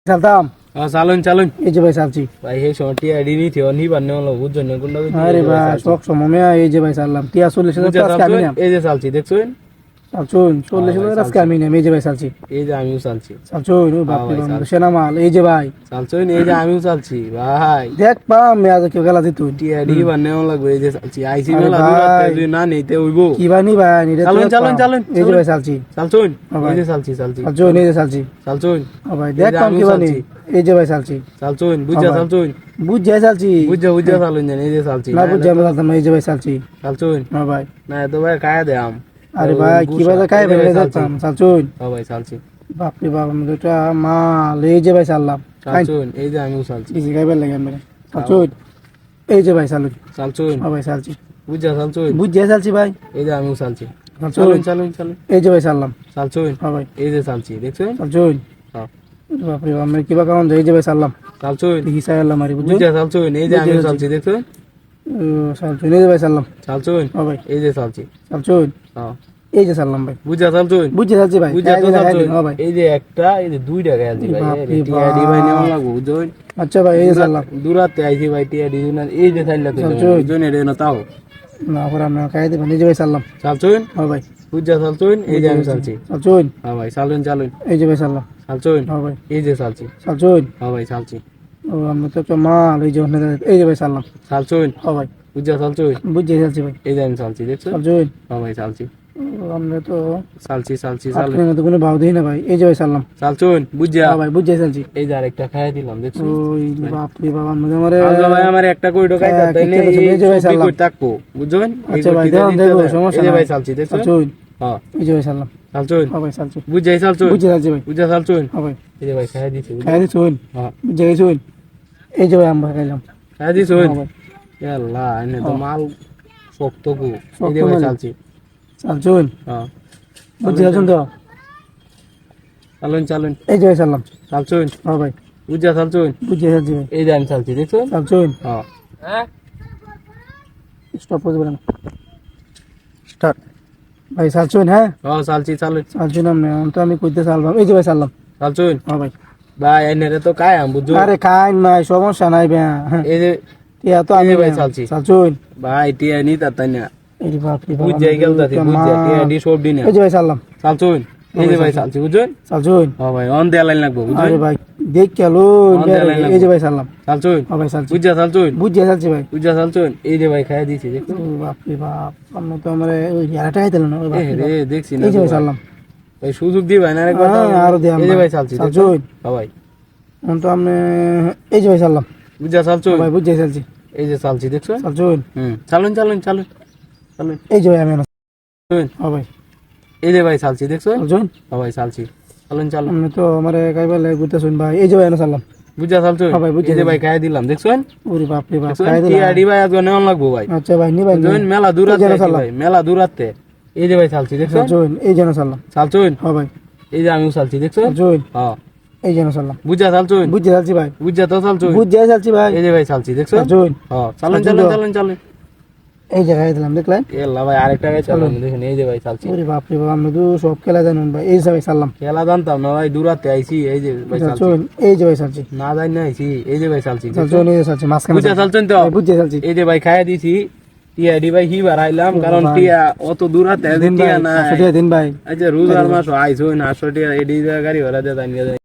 चलताम চালুন চালুন এই যে ভাই চালছি ভাই এই সময়টি আইডি নি থিও নি বান্নে হলো বুঝছেন না কোনটা আরে ভাই শখ সময় এই যে ভাই চাললাম টিয়া 40,000 আজকে আমি নাম এই যে চালছি দেখছেন চালছুন 40,000 আজকে আমি নাম এই যে ভাই চালছি এই যে আমিও চালছি চালছুন ও বাপ রে বাপ সেনা মাল এই যে ভাই চালছুন এই যে আমিও চালছি ভাই দেখ পাম মে আজ কেউ গেলা দিত টিআডি বান্নে হলো লাগবে এই যে চালছি আইসি মেলা দূর না নেতে হইবো কি বানি ভাই নি চালুন চালুন চালুন এই যে ভাই চালছি চালছুন এই যে চালছি চালছি চালছুন এই যে চালছি চালছুন ও ভাই দেখ পাম কি বানি এই যে ভাই চালছি চালছুন বুঝা চালছুন বুঝ যায় চালছি বুঝা বুঝা চালুন জান এই যে চালছি না বুঝ যায় চালতাম এই যে ভাই চালছি চালছুন ও ভাই না তো ভাই কায়া দে আম আরে ভাই কি বাজে কাই ভাই দেখতাম চালছুন ও ভাই চালছি বাপ রে বাপ আমি তো মাল এই যে ভাই চাললাম চালছুন এই যে আমিও চালছি ইজি গাইবার লাগে আমরা চালছুন এই যে ভাই চালুন চালছুন ও ভাই চালছি বুঝা চালছুন বুঝ যায় চালছি ভাই এই যে আমিও চালছি চালছুন চালুন চালুন চালুন এই যে ভাই চাললাম চালছুন ও ভাই এই যে চালছি দেখছেন চালছুন হ্যাঁ বাপ রে বাপ আমরা কিবা কারণ এই যে ভাই চাললাম চালছুন দেখি চাইলাম মারি বুঝছো বুঝা চালছুন এই যে আমিও চালছি দেখছেন চালছুন এই যে ভাই চাললাম চালছুন ও ভাই এই যে চালছি চালছুন হ্যাঁ এই যে চাললাম ভাই বুঝা চালছুন বুঝছে চালছি ভাই বুঝা তো চালছুন ও ভাই এই যে একটা এই যে দুইটা গেলছি ভাই বাপ রে টিআডি ভাই নেওয়া লাগবো বুঝছেন আচ্ছা ভাই এই যে চাললাম দূরাতে আইছি ভাই টিআডি না এই যে চাইলা তো বুঝছেন এটা না তাও না পরে আমরা খাই দেবেন এই যে ভাই চাললাম চালছুন ও ভাই বুঝা চালছুন এই যে আমি চালছি চালছুন হ্যাঁ ভাই চালুন চালুন এই যে ভাই চাললাম চালছুন ও ভাই এই যে চালছি চালছুন হ্যাঁ ভাই চালছি ও আমরা তো একটা মাল এই যে এই যে ভাই চাললাম চালছুন ও ভাই বুঝা চালছুন বুঝছে চালছি ভাই এই যে আমি চালছি দেখছো চালছুন হ্যাঁ ভাই চালছি ও আমরা তো চালছি চালছি চালুন আপনি তো কোনো ভাব দিই না ভাই এই যে ভাই চাললাম চালছুন বুঝা ও ভাই বুঝছে চালছি এই যে আরেকটা খাইয়া দিলাম দেখছো ওই বাপ রে বাপ আমরা আমারে আল্লাহ ভাই আমার একটা কইটো খাইতা তাই না এই যে ভাই সবজি চাললাম। কই থাকবো বুঝছেন আচ্ছা ভাই দেন দেখো সমস্যা এই যে নাই ভাই চালছি দেখছো চালছুন হ্যাঁ এই যে ভাই চাললাম চালছুন ও ভাই চালছুন বুঝাই চালছুন বুঝছে চালছি ভাই বুঝা চালছুন ও ভাই এই যে ভাই খাইয়া দিছি খাই দিছুন হ্যাঁ বুঝছে গেছুন এই যে ভাই আমরা খাইলাম খাইয়া দিছুন ও ভাই আল্লাহ এনে তো মাল শক্ত কো এই শক্ত যে ভাই মানে? চালছি চালছুন হ্যাঁ বুঝছে গেছুন তো চালুন চালুন এই যে ভাই চাললাম চালছুন ও ভাই বুঝা চালছুন বুঝছে চালছি ভাই এই যে আমি চালছি দেখছো চালছুন হ্যাঁ স্টপ করে দেবেন স্টার্ট ভাই চালছুন হ্যাঁ হ্যাঁ চালছি চালুন চালছুন আমি কইতে চালবাম এই যে ভাই চাললাম চালছুন ও ভাই ভাই এনে তো কায় আম বুঝছো আরে খাইন ভাই সমস্যা নাই ভাই হ্যাঁ এই যে টিয়া তো আমি এই যে ভাই ভাই চালছি। চালছুন ভাই টিয়া নি তাই না এই বাপ রে বাপ বুঝাই গেল দাদি বুঝা টিআডি সব দিন এই যে ভাই চাললাম চালছুন এই যে ভাই চালছি বুঝছেন চালছুন ও ভাই অন দেয়া লাইন লাগবো বুঝছেন আরে ভাই দেখ কেলো এই যে ভাই চাললাম চালছুন ও ভাই চালছি বুঝা চালছুন বুঝছে চালছি ভাই বুঝা চালছুন এই যে ভাই খাইয়া দিছি দেখছো ও বাপ রে বাপ আমরা তো আমরা ওই ইয়ারাটা খাইতেল না ওই বাপ রে রে বাপ। দেখছি না এই যে তো ভাই ভাই। চাললাম ভাই সুযোগ দি ভাই না আরেকবার হ্যাঁ, চালুন। আরো দিয়াম এই যে ভাই। ভাই চালছি দেখছো চালছুন হ্যাঁ ভাই এখন তো আমি এই যে ভাই চাললাম বুঝা চালছুন ভাই বুঝছে চালছি এই যে চালছি দেখছো চালছুন চালুন চালুন চালুন চালুন এই যে ভাই আমি চালুন। ও ভাই এই যে ভাই চালছি দেখছো চালছুন হ্যাঁ ভাই চালছি চালুন চালুন আমি তো আমার গাইবার লাগে ঘুরতে শুন ভাই এই যে ভাই চাললাম বুঝা চালছুন হ্যাঁ ভাই, বুঝা এই যে ভাই খাইয়া দিলাম দেখছেন ওরে বাপ রে বাপ দেখছেন খাই দিলাম টিআডি ভাই আজকে নেওয়ান লাগবো ভাই আচ্ছা ভাই নি ভাই নি। দেখছেন মেলা দূর এই যে আছে চাললাম। ভাই মেলা দূর আছে এই যে ভাই চালছি দেখছেন চালছুন এই যেন চাললাম চালছুন হ্যাঁ ভাই এই যে আমিও চালছি দেখছেন চালছুন হ্যাঁ এই যেন চাললাম বুঝা চালছুন বুঝছে চালছি ভাই বুঝা তো চালছুন বুঝছে চালছি ভাই এই যে ভাই চালছি দেখছেন চালছুন হ্যাঁ চালুন চালছুন চালুন তো। চালুন চালুন এই যে খাই দিলাম দেখলেন এল্লা ভাই আরেকটা গাছ চালুন দেখেন এই যে ভাই চালছি ওরে বাপ রে বাপ আমরা তো সব খেলা জানুন ভাই এই যে ভাই চাললাম খেলা জানতাম না ভাই দূরাতে আইছি এই যে ভাই চালছি চালছুন এই যে ভাই চালছি না জানি না আইছি এই যে ভাই চালছি চালছুন এই যে চালছি মাঝখানে বুঝা চালছেন তো বুঝছে চালছি এই যে ভাই খাইয়া দিছি টিআডি ভাই হি বাড়াইলাম কারণ টিয়া অত দূরাতে দিন ভাই টিয়া না 500 টাকা দিন ভাই আচ্ছা রোজার মাস আইছো না 800 টিয়া এডি গাড়ি ভাড়া দিয়ে